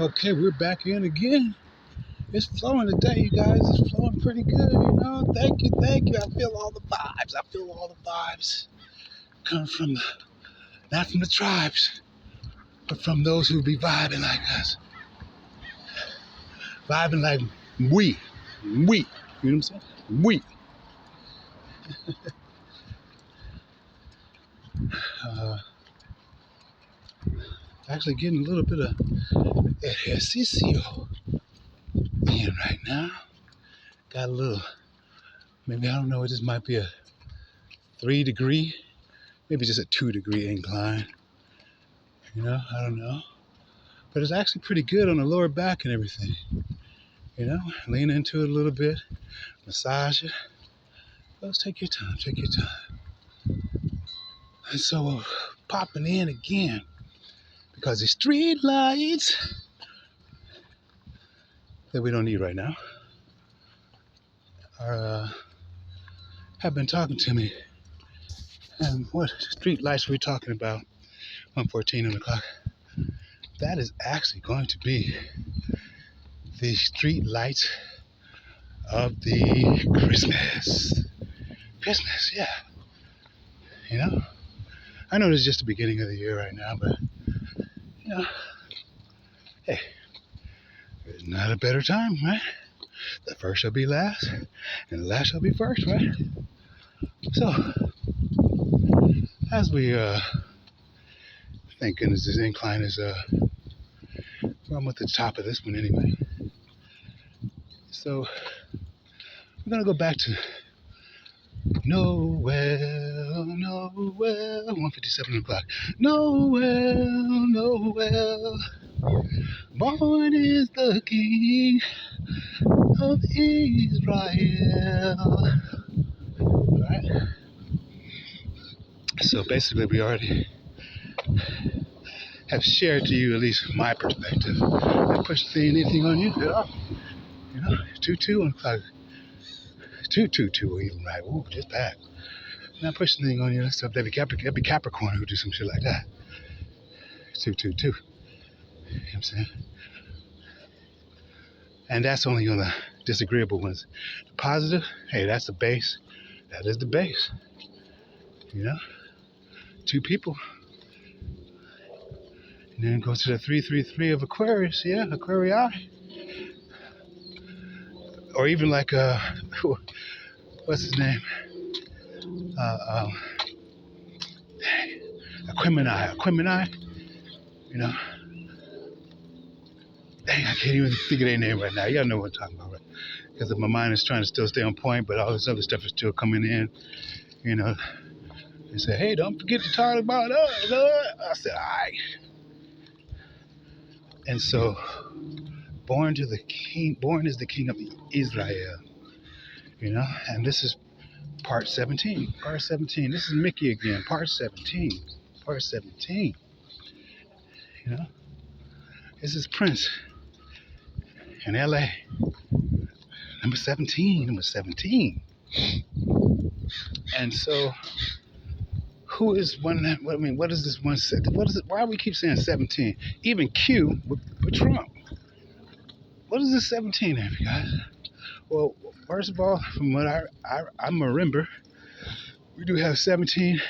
Okay, we're back in again. It's flowing today, you guys. It's flowing pretty good, you know. Thank you, thank you. I feel all the vibes. I feel all the vibes coming from not from the tribes, but from those who be vibing like us. Vibing like we. You know what I'm saying? We. Uh, Actually getting a little bit of ejercicio in right now. Got a little, maybe I don't know, this might be a 3-degree, maybe just a 2-degree incline. You know, I don't know. But it's actually pretty good on the lower back and everything. You know, lean into it a little bit, massage it. Let's take your time, take your time. And so popping in again because the street lights that we don't need right now are have been talking to me. And what street lights are we talking about? 1:14 on the clock. That is actually going to be the street lights of the Christmas, yeah. You know, I know this is just the beginning of the year right now, but you know, hey, there's not a better time, right? The first shall be last, and the last shall be first, right? So, as we thank goodness this incline is well, I'm at the top of this one anyway. So we're gonna go back to Noel, 1:57 o'clock. Noel, born is the King of Israel. Right? So basically, we already have shared to you at least my perspective. I pushed anything on you at all. You know, 2-2 on the clock. 2-2-2 even right. Ooh, just bad. Not pushing anything on you. That's stuff. That'd be Capricorn who do some shit like that. 2-2-2. You know what I'm saying? And that's only on the disagreeable ones. The positive, hey, that's the base. That is the base. You know? 2 people. And then go to the 333 of Aquarius, yeah, Aquarii. Or even like what's his name? Aquemini. You know. Dang, I can't even think of their name right now. Y'all know what I'm talking about, right? Because my mind is trying to still stay on point, but all this other stuff is still coming in. You know. They say, hey, don't forget to talk about us. I said, all right. And so, born is the King of Israel. You know, and this is part 17. Part 17. This is Mickey again. Part 17. Part 17. You know, this is Prince in LA. Number 17. And so, who is one that, I mean, what is this one set? What is it? Why do we keep saying 17? Even Q with Trump. What is this 17 there, you guys? Well, first of all, from what I remember, we do have 17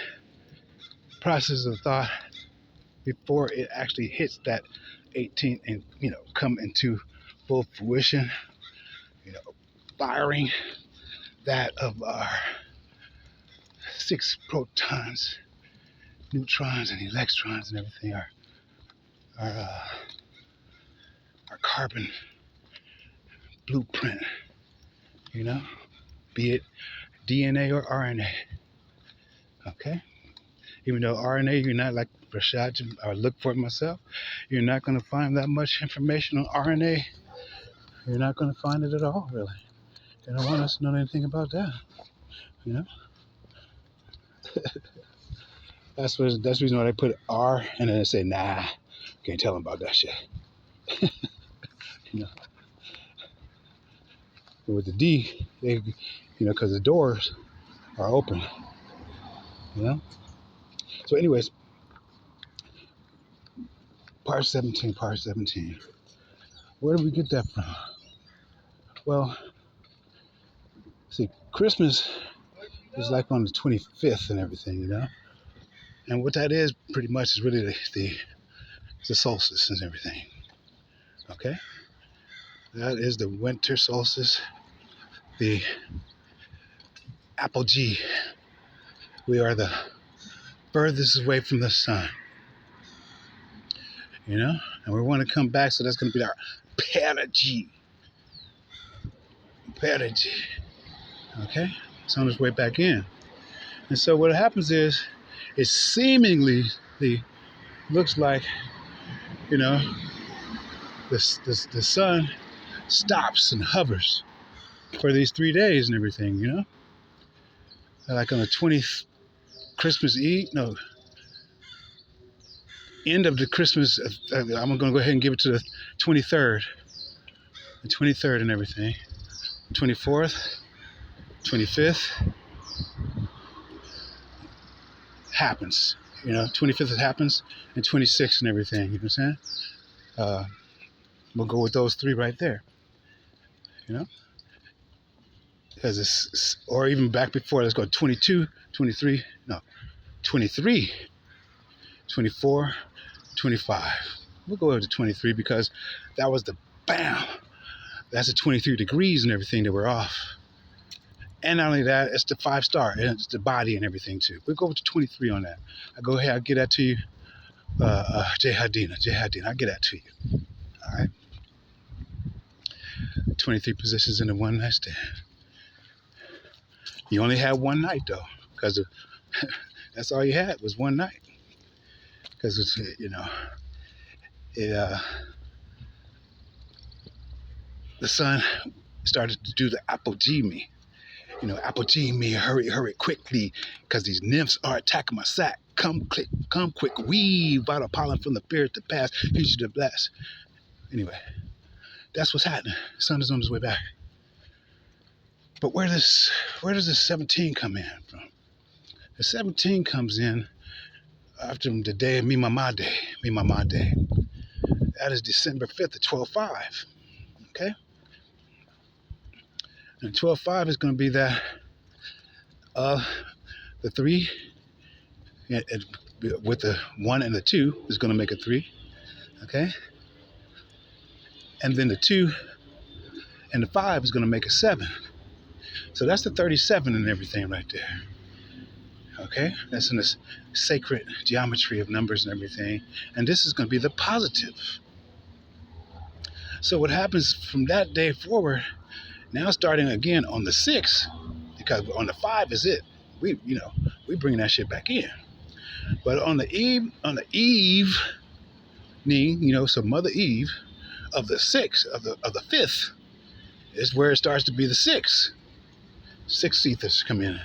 processes of thought before it actually hits that 18 and, you know, come into full fruition, you know, firing that of our 6 protons, neutrons, and electrons and everything, our carbon blueprint, you know, be it DNA or RNA. Okay? Even though RNA, you're not like Rashad, or look for it myself, you're not going to find that much information on RNA. You're not going to find it at all, really. They don't want us to know anything about that, you know? That's the reason why they put R and then they say, nah, can't tell them about that shit. You know? But with the D, they, you know, because the doors are open, you know? So anyways, part 17. Where did we get that from? Well, see, Christmas is like on the 25th and everything, you know? And what that is pretty much is really the solstice and everything, okay? That is the winter solstice, the apogee. We are the furthest away from the sun, you know? And we want to come back, so that's going to be our perigee. Perigee, okay? It's on its way back in. And so what happens is, it seemingly looks like, you know, the sun stops and hovers for these 3 days and everything, you know? Like on the 20th Christmas Eve, no, end of the Christmas, I'm going to go ahead and give it to the 23rd. The 23rd and everything. 24th, 25th happens. You know, 25th it happens, and 26th and everything. You know what I'm saying? We'll go with those three right there. You know? Because it's, or even back before, let's go 22, 23, no, 23, 24, 25. We'll go over to 23 because that was the bam. That's the 23 degrees and everything that we're off. And not only that, it's the 5-star. And it's the body and everything too. We'll go over to 23 on that. I'll go ahead, I'll get that to you. J Hadina, I'll get that to you. All right. 23 positions in the one night stand. You only had one night though, because that's all you had was one night. Because it's, you know, the sun started to do the apogee. You know, apogee me, hurry quickly, because these nymphs are attacking my sack. Come quick, weave vital pollen from the spirit to pass, future to bless. Anyway, that's what's happening. The sun is on his way back. But where does the 17 come in from? The 17 comes in after the day of me mama day. That is December 5th at 12/5. Okay? And 12/5 is going to be that the 3 with the 1 and the 2 is going to make a 3. Okay? And then the 2 and the 5 is going to make a 7. So that's the 37 and everything right there. Okay? That's in this sacred geometry of numbers and everything. And this is going to be the positive. So what happens from that day forward, now starting again on the 6th, because on the 5 is it. We bring that shit back in. But on the evening, so Mother Eve of the 6th, of the 5th, is where it starts to be the 6th. 6 ethers come in.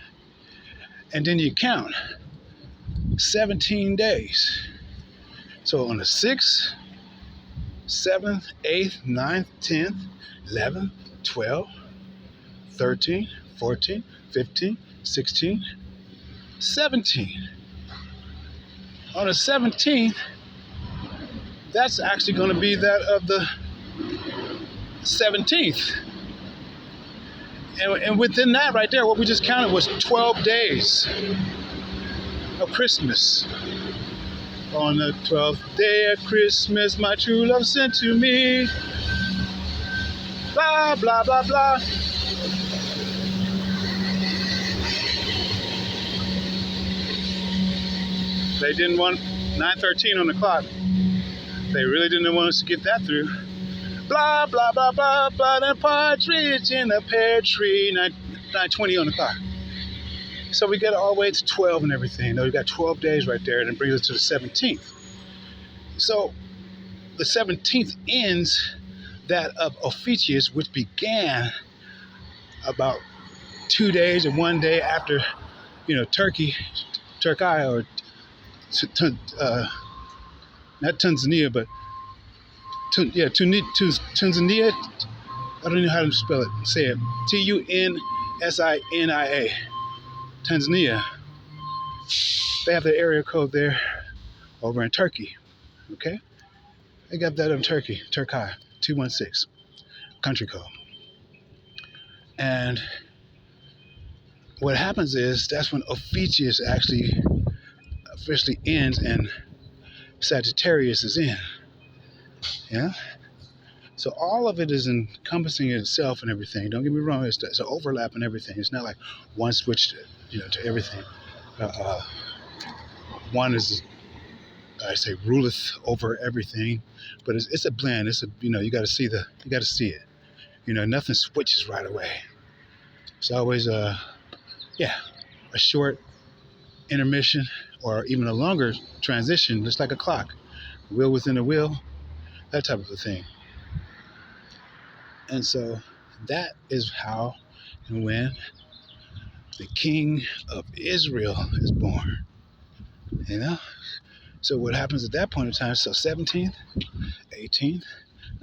And then you count 17 days. So on the 6th, 7th, 8th, 9th, 10th, 11th, 12th, 13, 14, 15, 16, 17. On the 17th, that's actually going to be that of the 17th. And within that right there, what we just counted was 12 days of Christmas. On the 12th day of Christmas, my true love sent to me. Blah, blah, blah, blah. They didn't want 9:13 on the clock. They really didn't want us to get that through. Blah, blah, blah, blah, blah, the partridge in the pear tree. 9:20 on the clock. So we get all the way to 12 and everything. We got 12 days right there, and it brings us to the 17th. So the 17th ends that of Ophiuchus, which began about 2 days and 1 day after, Turkey, or not Tanzania, but Tanzania. I don't know how to spell it. Say it. Tunisia. Tanzania. They have the area code there over in Turkey. Okay? They got that in Turkey. 216 country code. And what happens is that's when Ophiuchus actually officially ends and Sagittarius is in. Yeah. So all of it is encompassing itself and everything. Don't get me wrong. It's an overlap and everything. It's not like one switch to everything. One is, I say, ruleth over everything, but it's a blend. It's a you got to see it. Nothing switches right away. It's always a short intermission or even a longer transition, just like a clock, wheel within a wheel, that type of a thing. And so that is how and when the King of Israel is born. So what happens at that point in time? So 17th, 18th,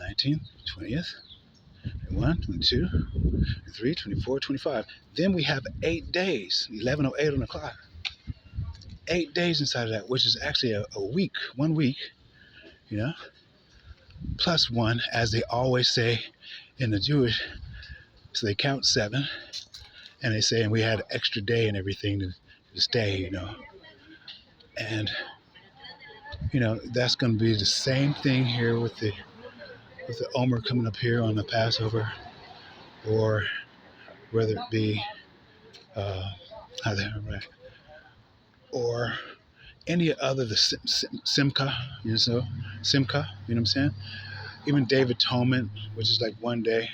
19th, 20th, 21, 22, 23, 24, 25. Then we have 8 days, 11:08 on the clock. 8 days inside of that, which is actually a week, 1 week, plus one, as they always say in the Jewish. So they count 7, and they say, and we had an extra day and everything to stay, and that's going to be the same thing here with the Omer coming up here on the Passover, or whether it be or any other the Simcha, Simcha, you know what I'm saying? Even David Atonement, which is like 1 day,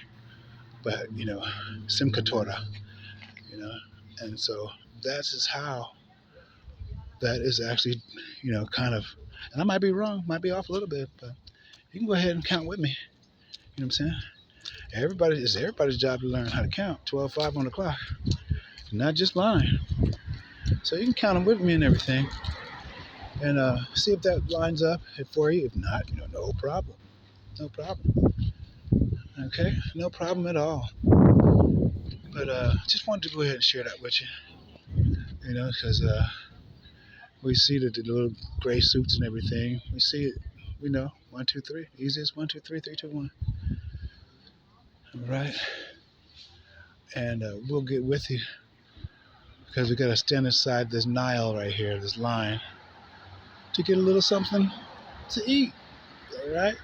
but Simcha Torah, and so that's just how that is actually, kind of, and I might be wrong, might be off a little bit, but you can go ahead and count with me. You know what I'm saying? It's everybody's job to learn how to count. 12:05 on the clock, not just mine. So you can count them with me and everything, and see if that lines up for you. If not, no problem. No problem. Okay, no problem at all. But just wanted to go ahead and share that with you. Because we see that the little gray suits and everything. We see it. We know 1, 2, 3. Easiest 1, 2, 3, 3, 2, 1. All right. And we'll get with you because we got to stand aside this Nile right here, this line, to get a little something to eat. All right.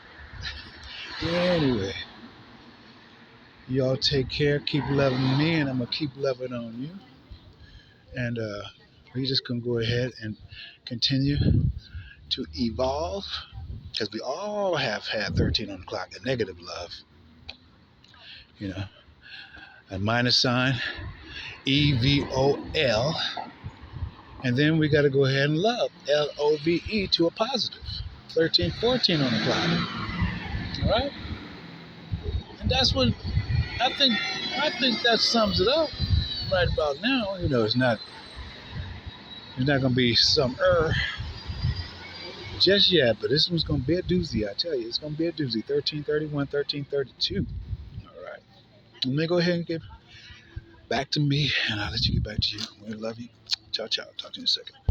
Anyway, y'all take care. Keep loving me, and I'm gonna keep loving on you. And we just gonna go ahead and continue to evolve, because we all have had 13 on the clock, a negative love, a minus sign, EVOL, and then we got to go ahead and love, LOVE, to a positive, 13, 14 on the clock. All right, and that's what I think that sums it up right about now. It's not gonna be some just yet, but this one's gonna be a doozy. I tell you, it's gonna be a doozy. 1331, 1332. All right, let me go ahead and get back to me, and I'll let you get back to you. We love you. Ciao, ciao. Talk to you in a second.